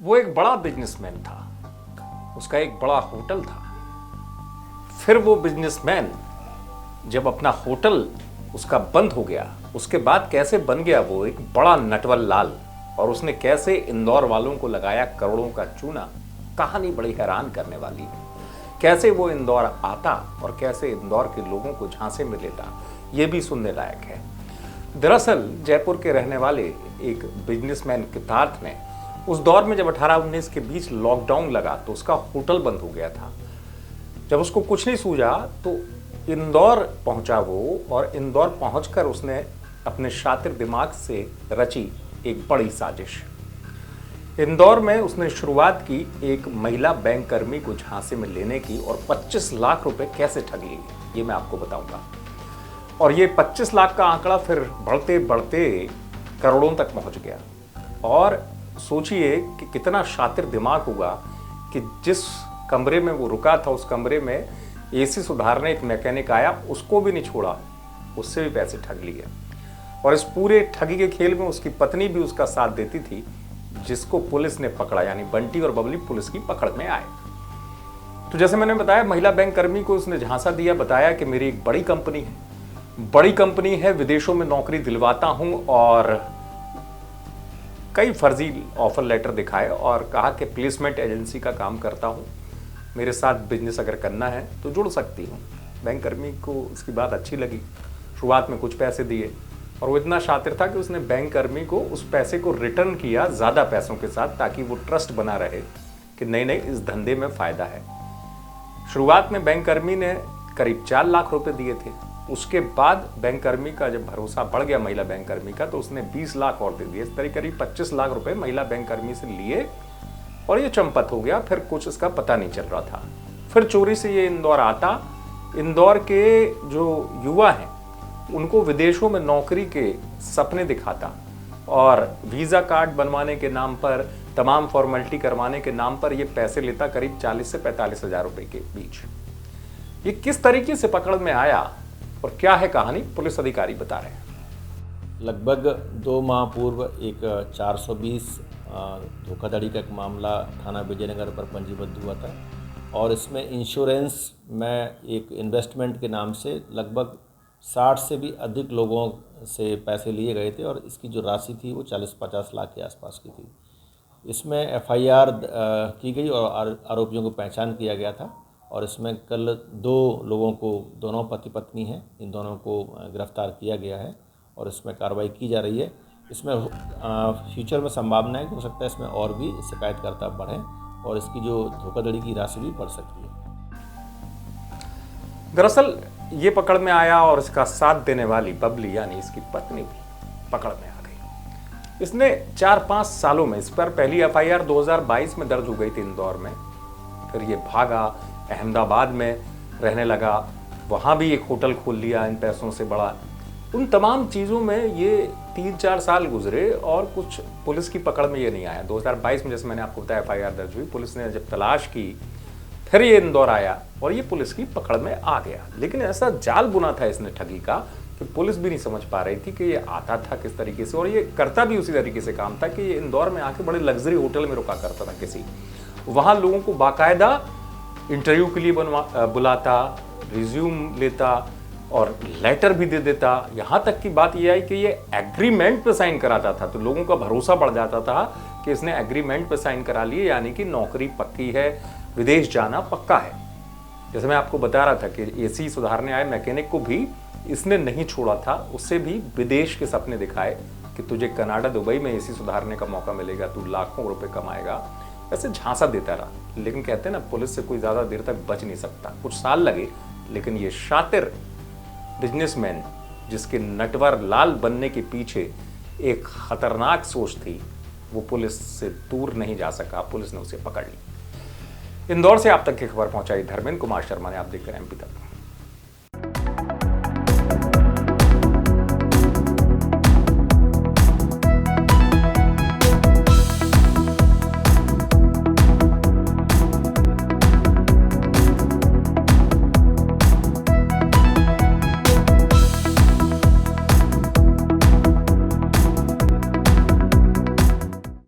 वो एक बड़ा बिजनेसमैन था, उसका एक बड़ा होटल था। फिर वो बिजनेसमैन जब अपना होटल उसका बंद हो गया, उसके बाद कैसे बन गया वो एक बड़ा नटवर लाल, और उसने कैसे इंदौर वालों को लगाया करोड़ों का चूना। कहानी बड़ी हैरान करने वाली है। कैसे वो इंदौर आता और कैसे इंदौर के लोगों को झांसे में लेता, ये भी सुनने लायक है। दरअसल जयपुर के रहने वाले एक बिजनेसमैन कृतार्थ ने उस दौर में जब 18-19 के बीच लॉकडाउन लगा तो उसका होटल बंद हो गया था। जब उसको कुछ नहीं सूझा तो इंदौर पहुंचा वो, और इंदौर पहुंचकर उसने अपने शातिर दिमाग से रची एक बड़ी साजिश। इंदौर में उसने शुरुआत की एक महिला बैंक कर्मी को झांसे में लेने की, और 25 लाख रुपए कैसे ठग लिए ये मैं आपको बताऊंगा। और ये 25 लाख का आंकड़ा फिर बढ़ते बढ़ते करोड़ों तक पहुंच गया। और सोचिए कि कितना शातिर दिमाग होगा कि जिस कमरे में वो रुका था उस कमरे में एसी सुधारने एक मैकेनिक आया, उसको भी नहीं छोड़ा, उससे भी पैसे ठग लिए। और इस पूरे ठगी के खेल में उसकी पत्नी भी उसका साथ देती थी, जिसको पुलिस ने पकड़ा, यानी बंटी और बबली पुलिस की पकड़ में आए। तो जैसे मैंने बताया, महिला बैंक कर्मी को उसने झांसा दिया, बताया कि मेरी एक बड़ी कंपनी है, विदेशों में नौकरी दिलवाता हूं, और कई फर्जी ऑफर लेटर दिखाए और कहा कि प्लेसमेंट एजेंसी का काम करता हूं, मेरे साथ बिजनेस अगर करना है तो जुड़ सकती हूं। बैंक कर्मी को उसकी बात अच्छी लगी, शुरुआत में कुछ पैसे दिए, और वो इतना शातिर था कि उसने बैंक कर्मी को उस पैसे को रिटर्न किया ज़्यादा पैसों के साथ, ताकि वो ट्रस्ट बना रहे कि नहीं इस धंधे में फ़ायदा है। शुरुआत में बैंक कर्मी ने करीब 4 लाख रुपए दिए थे। उसके बाद बैंक कर्मी का जब भरोसा बढ़ गया महिला बैंक कर्मी का, तो उसने 20 लाख और दे दिए। इस तरह करीब 25 लाख रुपए महिला बैंक कर्मी से लिए, और ये चंपत हो गया। फिर कुछ इसका पता नहीं चल रहा था। फिर चोरी से ये इंदौर आता। इंदौर के जो युवा हैं उनको विदेशों में नौकरी के सपने दिखाता, और वीज़ा कार्ड बनवाने के नाम पर, तमाम फॉर्मेलिटी करवाने के नाम पर ये पैसे लेता, करीब 40 से 45 हज़ार रुपए के बीच। ये किस तरीके से पकड़ में आया और क्या है कहानी, पुलिस अधिकारी बता रहे हैं। लगभग 2 माह पूर्व एक 420 धोखाधड़ी का एक मामला थाना विजयनगर पर पंजीबद्ध हुआ था, और इसमें इंश्योरेंस में एक इन्वेस्टमेंट के नाम से लगभग 60 से भी अधिक लोगों से पैसे लिए गए थे, और इसकी जो राशि थी वो 40-50 लाख के आसपास की थी। इसमें एफआईआर की गई और आरोपियों को पहचान किया गया था, और इसमें कल 2 लोगों को, दोनों पति पत्नी हैं, इन दोनों को गिरफ्तार किया गया है, और इसमें कार्रवाई की जा रही है। इसमें फ्यूचर में संभावना है कि हो सकता है इसमें और भी शिकायतकर्ता बढ़ें, और इसकी जो धोखाधड़ी की राशि भी बढ़ सकती है। दरअसल ये पकड़ में आया, और इसका साथ देने वाली बबली यानी इसकी पत्नी भी पकड़ में आ गई। इसने 4-5 सालों में, इस पर पहली एफआईआर 2022 में दर्ज हो गई थी इंदौर में। फिर ये भागा, अहमदाबाद में रहने लगा, वहाँ भी एक होटल खोल लिया इन पैसों से बड़ा। उन तमाम चीज़ों में ये 3-4 साल गुजरे, और कुछ पुलिस की पकड़ में ये नहीं आया। 2022 में जैसे मैंने आपको बताया एफआईआर दर्ज हुई, पुलिस ने जब तलाश की, फिर ये इंदौर आया और ये पुलिस की पकड़ में आ गया। लेकिन ऐसा जाल बुना था इसने ठगी का कि पुलिस भी नहीं समझ पा रही थी कि ये आता था किस तरीके से, और ये करता भी उसी तरीके से काम था कि ये इंदौर में आके बड़े लग्जरी होटल में रुका करता था किसी, वहाँ लोगों को बाकायदा इंटरव्यू के लिए बुलाता, रिज्यूम लेता और लेटर भी दे देता। यहाँ तक की बात यह आई कि ये एग्रीमेंट पे साइन कराता था, तो लोगों का भरोसा बढ़ जाता था कि इसने एग्रीमेंट पे साइन करा लिए, यानी कि नौकरी पक्की है, विदेश जाना पक्का है। जैसे मैं आपको बता रहा था कि एसी सुधारने आए मैकेनिक को भी इसने नहीं छोड़ा था, उससे भी विदेश के सपने दिखाए कि तुझे कनाडा, दुबई में एसी सुधारने का मौका मिलेगा, तू लाखों रुपए कमाएगा, ऐसे झांसा देता रहा। लेकिन कहते हैं ना, पुलिस से कोई ज़्यादा देर तक बच नहीं सकता, कुछ साल लगे। लेकिन ये शातिर बिजनेसमैन, जिसके नटवर लाल बनने के पीछे एक खतरनाक सोच थी, वो पुलिस से दूर नहीं जा सका, पुलिस ने उसे पकड़ ली। इंदौर से आप तक की खबर पहुंचाई धर्मेंद्र कुमार शर्मा ने। आप देखते हैं एमपी तक।